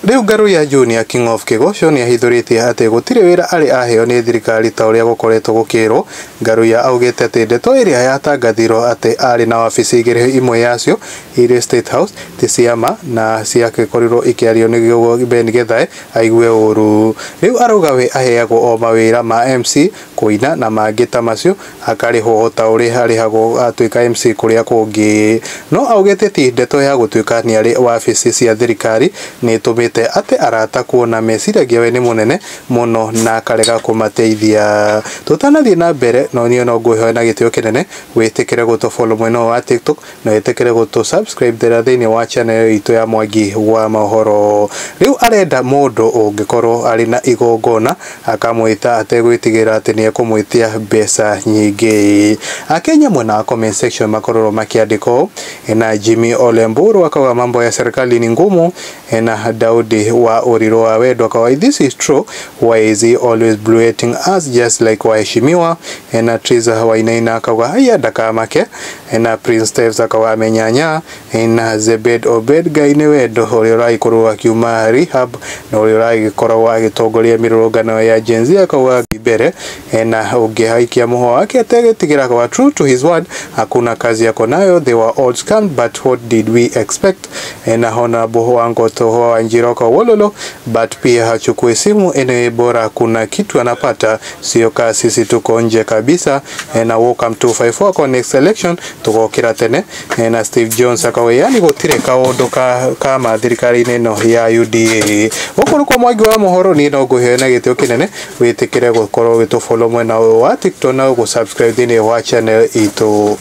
Riu Ngaru ya Junior King of Kigosho ni ahithuritie ati gutire wira ari aheo ni thirikari ta uria gukoretwo gukirwo. Ngaru ya augite ati ndeto iria yatangathirwo ati ari na wabici igiri, imwe yacio iri State House ti ciama na ciakorirwo ikiario ni Ben Githae aigue uru. Riu arauga we aheagwo o mawira ma MC kuina na mangi ta macio akariho ta uri harihagwo atuika MC kuria kungi. No augite ti ndeto ya gutuika ni ari wabici cia thirikari ni tumite ate arata kuona meciragia we ni munene muno na karega kumateithia. Tutanathie na mbere no niyo no nguhe na gitio kinene witikire guto follow mweno wa TikTok na witikire guto subscribe thini wa channel itu ya Mwangi wa Mohoro. Riu arenda mundu ungikorwo ari na igongona akamwita ategwitigira ati ni ekumwitia mbeca nyingi. Akenya mwena comment section makororo makiandiko na Jimmy Olemburu akawa mambo ya serikali ni ngumu na Daudi wa Oriro wa Wedo akawa this is true, why is he always bloating us just like waheshimiwa. Na Triza Wainaina akawa haya daka make na Prince Steves akawa amenyanya na Zebed Obed Gaine Wedo Orirai kurwa kiuma rehab na Orirai korwa gitongoria mirurungano ya Gen Z akawa ibere na ugehaikia muho wake ategetigira kwa true to his word hakuna kazi yako nayo, they were all scammed but what did we expect. Na Honorable Wangoto wa Njiroko Wololo but pia hachukui simu ene bora kuna kitu anapata, sio kasi sisi tuko nje kabisa. Na welcome to 54 kwa next election tuko kira tene. Na Steve Jones akawe yani gutire kaundu kama thirikari neno ya UDA. Okuru kwa Mwangi wa Mohoro ni no guhe na gitio kinene witikire gukorwo witu follow mwena wa TikTok na go subscribe thini wa channel itu.